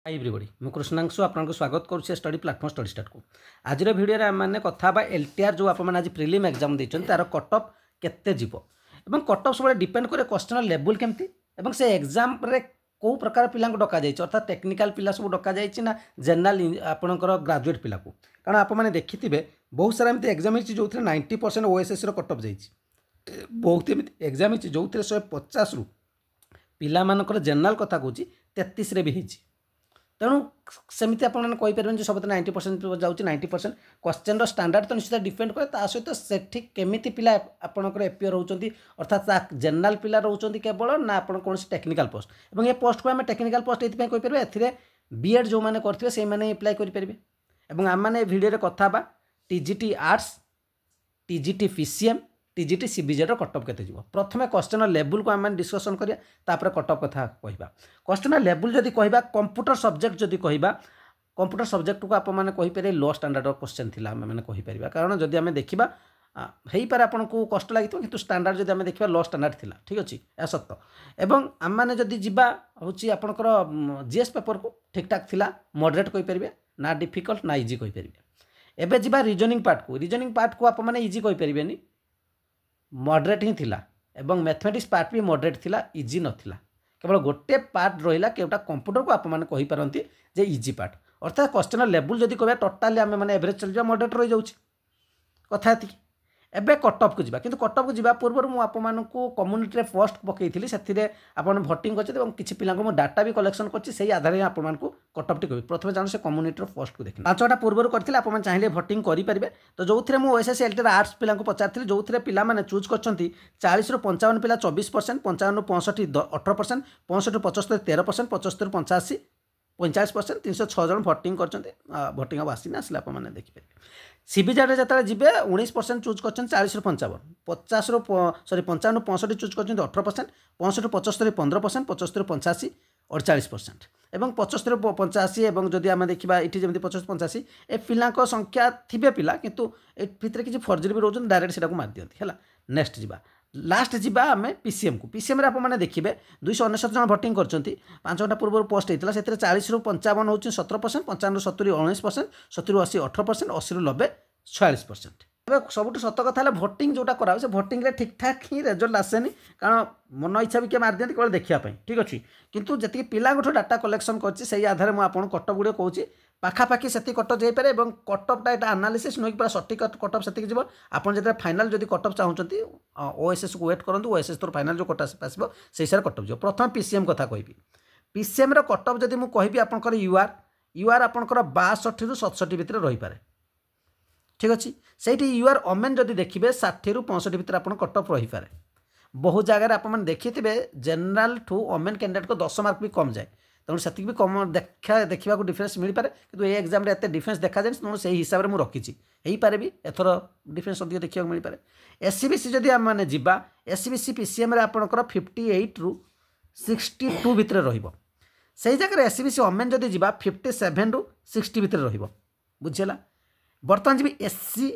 Hi everybody मु कृष्णांशु आपको स्वागत करुच्छे स्टडी प्लाटफॉर्म स्टडी स्टार्ट को आज भिडियो आम कथा एलटीआर जो आप आज प्रिलिम एग्जाम देते तार कट ऑफ केते जीव एवं कट ऑफ सब डिपेंड करे क्वेश्चन लेवल केमती एवं से एग्जाम रे कौ प्रकार पिला डक अर्थात टेक्निकल पिला सब डक ना जनरल आपणकर ग्राजुएट पिला को कारण आप देखिथे बहुत सारा एमती एग्जाम जो 90% ओएसएस कट ऑफ जाइए बहुत एमती एग्जाम जो 150 रु पिला जनरल कथा कहूँ 33 भी होती तेणु सेमती आपपारे सब 90% जाऊँगी 90% क्वेश्चन स्टैंडर्ड तो निश्चित डिपेंड करे ता सहित से केमिति पिला आपणकर एपियर होती अर्थात जनरल पिला रोचे केवल ना आप कौन टेक्निकल पोस्ट और ये पोस्ट को आम टेक्निकल पोस्ट ये कहीपर ए बीएड जो मैंने करेंगे से मैंने अप्लाई करेंगे और आम मैंने भिडियो कथा TGT arts TGT PCM TGT CBZ cut off केते जीवो प्रथमे क्वेश्चन लेवल को आम डिस्कसन करिया तापर कट ऑफ कथा कहबा क्वेश्चन लेवल जदि कहबा कंप्यूटर सब्जेक्ट जदि कहबा कंप्यूटर सब्जेक्ट को आप माने कहि पारे लो स्टैंडर्ड क्वेश्चन थिला हम माने कहि परिबा कारण जदि आम देखिबा हेई पारे आपन को कष्ट लागितो किंतु स्टैंडर्ड जदि आम देखिबा लो स्टैंडर्ड थिला ठीक अछि या सत्य एवं आम माने जदि जिबा होची आपनकर जीएस पेपर को ठीक ठाक थिला मॉडरेट कहि परिबे ना डिफिकल्ट ना इजी कहि परिबे एबे जिबा रीजनिंग पार्ट को आप माने इजी कहि परिबेनी मॉडरेट ही थिला एवं मैथमेटिक्स पार्ट भी मॉडरेट थिला इजी नथिला केवल गोटे पार्ट रहिला केवटा कंप्यूटर को आप माने कहि परंती जे इजी पार्ट अर्थात क्वेश्चन लेवल जदि कहबा टोटली आम माने एवरेज चल जा मॉडरेट रहि जाउची कथा एति एबे कट ऑफ को जिबा किंतु कट ऑफ को जिबा पूर्व मु आप मानकू कम्युनिटी रे पोस्ट पकेइथिली सेथिरे आपण भोटिंग करछे एवं किछि पिला को डाटा भी कलेक्शन करछि सेही आधार आप मानकू कट ऑफ टी कहबी प्रथमे जान से कम्युनिटी रे पोस्ट को देखि पांचटा पूर्व करथिले आप माने चाहिले भोटिंग करि परिबे तो जोथिरे मु ओएसएस एलटी आर्ट्स पिला को पचारथिली जोथिरे पिला माने चूज करछंती 40 रु 55 पिला 24% 55 रु 65 18% 65 रु 75 13% 75 रु 85 45% 306 जन भोटिंग करछंती भोटिंग अब आसी ना आसले आप माने देखि परिबे सीबीजेड जब जीवे 19% चूज कर 40 रु 55 50 रु सॉरी 55 रु 65 चूज कर 18% 65 रु 75 15% 75 रु 85 48% एवं 75 रु 85 एवं जदि आम देखा ये जमी 75 85 ए पिला संख्या थिबे पिला किंतु भितर किसी फर्जरी भी रोज डायरेक्ट से मार दिखती है नेक्स्ट जीवा लास्ट जीवा आम पीसीएम को पीसीएम रे आपने देखिए 299 जन भोटिंग कर 5 घंटा पूर्व पोस्ट होता है 40 रु 55 हूँ 17% 55 रु 70 19% 70 रु 80 18% 80 रु 90 46%। सबुठ सत कथा भोटिंग जोटा करा से भोटिंग रे ठीक ठाक ही रिजल्ट आसेनी कारण मन इच्छा भी किए मार दिखती केवल देखापी ठीक अच्छे किंतु जी पिला डाटा कलेक्शन कर आधार मुझे कट ऑफ गुड़े कहूँ पाखापाखि से कट ऑफ जापे और कट ऑफटा यहाँ आनालीसिस नुक पूरा सठिक कट ऑफ से आपड़ जो फाइनाल जब कट ऑफ चाहते ओएसएस को वेट करूँ ओएसएस तौर फाइनाल जो कट ऑफ आसो से हिसाब से कट ऑफ जो प्रथम पीसीएम कथा कहि पीसीएम कट ऑफ जब मुझे कहि आपंकर यूआर आपंकर 62 रु 67 भितर रही पारे ठीक अच्छे से यूआर ओमेन जदि देखिए 60 रु 65 भितर आप कट ऑफ रही पारे बहुत जगह आप देखिए जनरल ठू ओमेन कैंडिडेट को 10 मार्क भी कम जाए तेणु से भी कम देखा डिफरेन्स मिल पारे कि ये एग्जाम एत डिफरेन्स देखा जाए तेणु से हिसाब से मुझे रखी हो पारे भी एथर डिफरेन्स अधिक देखा मिल पारे एससीबीसी जदि आम मैंने जा एससीबीसी पीसीएम आपंकर 58 रु 62 भितर रही जगह एससीबीसी ओमेन जदि जा 57 रु 60 भितर बुझीगला बर्तमान जी एससी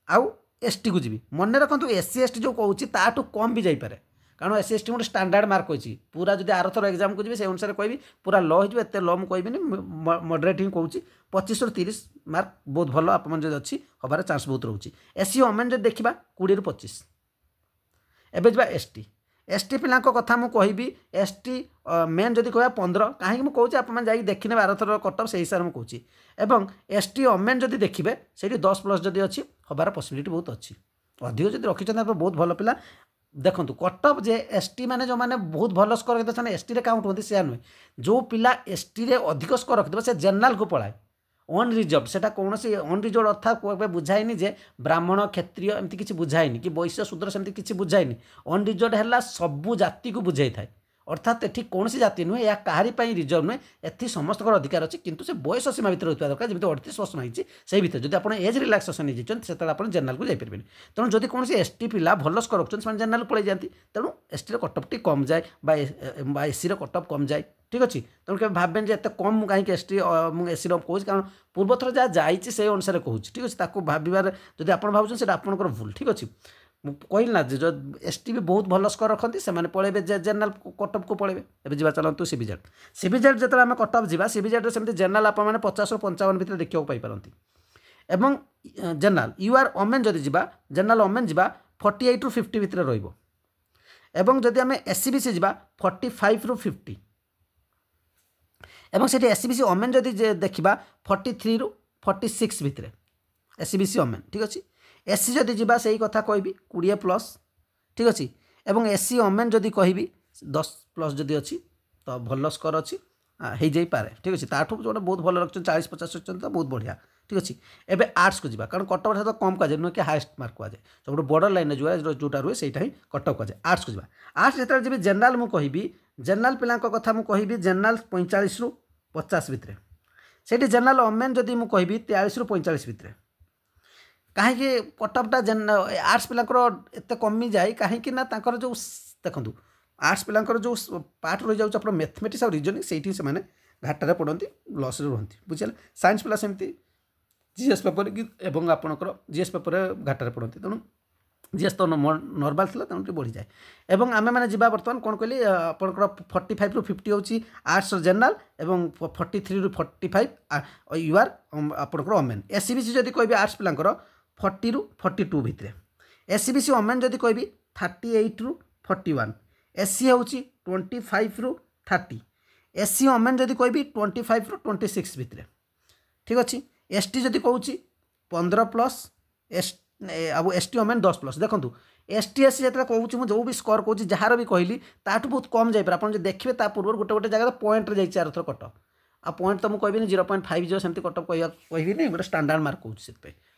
आउ एसटी को जी मन रखु एससी एसटी जो कहूँ ताठू कम भी जापे कारण एससी एसटी गोटे स्टैंडर्ड मार्क होती पूरा जब आरथर एग्जाम को जी से अनुसार कहि पूरा लो होते लो मुझे कहबी मॉडरेट ही कहूँ 25 रु 30 मार्क बहुत भल आप अच्छी हबार चांस बहुत रोचे एससी ओमेन जो देखा 20 रु 25 एवं जा एसटी एसटी पिला कथा मुझे कहबी एसटी मेन जदि कह 15 कहीं मुझे कहूँ आप देखने आरथर कट ऑफ से हिसाब से कहूँ एवं एसटी ओमेन जदि देखिए से 10+ जदि अच्छी हबार पॉसिबिलिटी बहुत अच्छी अधिक जब रखी बहुत भल पिला देखो कट ऑफ जे एसटी माने जो माने बहुत भल स्कोर रखते हैं एसटी रे काउंट होती से नुहे जो पिला एसटी रे अधिक स्कोर रखिए से जनरल को पढ़ाए अन रिजर्व से कौन अन रिजर्व अर्थात बुझाएनि जे ब्राह्मण क्षत्रिय एमती किसी बुझाएनि कि वैश्य शूद्र सेमती किसी बुझाएनि अन रिजर्व है सबू जाति को बुझाई थाए अर्थात ये कौन जाति नुहे या कहीं रिजर्व नुहे एथि समस्त अधिकार अच्छी किंतु से बयस सीमा भितर रही दरकार जमी 38 वर्ष होती से भितर जब आप एज रिलैक्सेशन नहीं आप जनरल को जापर तेणु जब कौन एसटी पिला भल स्कोर रखते जनरल पलि जाती तेणु एसटी कट ऑफ टी कम जाए एससी कट ऑफ कम जाए ठीक अच्छे तेणु के भावें एत कम कहीं एसटी एससी कहूँ कारण पूर्व थर जहाँ जाइए से अनुसार कहूँ ठीक अच्छे भावार जब आप भावुँ से आपंकर भूल ठीक अच्छे कहली ना जो एसटी भी बहुत भल स्कोर रखती से पलैबे जेनराल कटअप को पलैबे एवं जी चलतु सीबीजेड जो आम कटअप जा सीबीजेड सेमती जेनराल आप 50 ରୁ 55 भितर देखा पाइपारती एवं जेनराल यूआर ओमेन जदि जा जेनराल ओमेन जा 48 ରୁ 50 भितर रहिबो एवं जदि आम एससीबीसी जा 45 ରୁ 50 एवं से एससीबीसी ओमेन जदि देखा 43 ରୁ 46 भितर एससीबीसी ओमेन ठीक अच्छे एससी जदि जा से कथा कहबी 20+ ठीक अच्छे एवं एससी ओमेन जदि कहबी 10+ जदि अच्छी तो भल स्कोर अच्छी हो जाए ठीक अच्छे ताठू जो बहुत भल रखते 40-50 रखते तो बहुत बढ़िया ठीक अच्छे एवं आर्ट्स को जा कारण कटअप तो कम कहुए नुहे कि हाएस्ट मार्क कहुए सब बॉर्डर लाइन जोटा रुए से ही कटअप कहुए आर्ट्स को जा आर्ट्स जो जी जेनराल मुझे कहबी जेनराल पिला कथा मुझे कहबी जेनराल 45 ରୁ 50 भितर से जेनराल ओमेन जदि मुझे कहबी 43 ରୁ 45 भितर कहीं कटअपटा आर्ट्स पिलांकर एत कमी जाए कहीं जो देखो आर्ट्स पिलांकर जो पार्ट रही जाऊँ आप मैथमेटिक्स और रिजनिंग से घाटार पड़ती लस रुहति बुझे साइंस पिला सेमती जीएस पेपर कि एवं आपणकर जीएस पेपर घाटार पड़ती तेणु जीएस तो नॉर्मल था तेणु बढ़ी जाए एवं आम मैंने जा बर्तमान कौन कहली आपंकर 45 ରୁ 50 हूँ आर्ट्स जेनराल एवं 43 ରୁ 45 यूआर आपंकर ओमेन एससीबीसी जदि कहबी आर्ट्स पिलांकर 40 ରୁ 42 भितर एससीबीसी ओमेन जदि कहबी 38 ରୁ 41 एससी हूँ 25 ରୁ 30 एससी ओमेन जदि कहबी 25 ରୁ 26 भितर ठीक अच्छे एसटी जदि कहूँ 15+ एसटी ओमेन 10+ देखो एसटी एससी जो कहूँ मुझे जो भी स्कोर कहूँ जार भी कहली ताठू बहुत कम जापर आप देखिए पूर्व गोटे गोटे जगह पॉइंट जाइए आरथर कटअप आ पॉइंट तो मुझे कहबी 0.5 जो सेमती कटअप कहबी नहीं गोटे स्टांडार्ड मार्क कहूँ से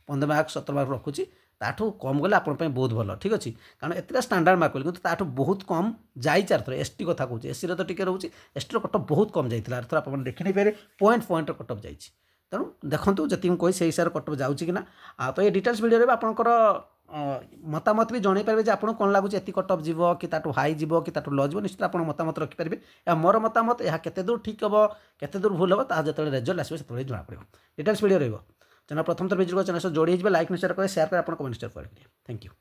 15 मार्क 17 मार्क रखुची ताठू कम गले आप बहुत भल ठीक अच्छे कारण एत स्टांडार्ड मार्क कहली ताठू बहुत कम जाइए आरथर एसटी कथा कहूँ एससी तो टी रोचे एसटी कटअप बहुत कम जाता आरथर आप देखी नहीं पारे पॉइंट कटअप जाइए तेणु देखो जी मुझे कही से हिसाब से कटअप जाऊँगी कि तो ये डिटेल्स वीडियो आपंकर मतामत भी जन पारे आपको कौन लगुच एति कटअप जीव कि ताठू हाई जीव कि ताठू लो जीव निश्चित आप मतामत रखिपारे या मोर मतामत यह केते दूर ठीक हम केते दूर भूल हम ताज जो रेजल्ट आसो से जना पड़ो डिटेल्स वीडियो रहा चैनल प्रथम थर विजिट कर चैनल जोड़ी लाइक शेयर करें शेयर कर कमेंट शेयर करें थैंक यू।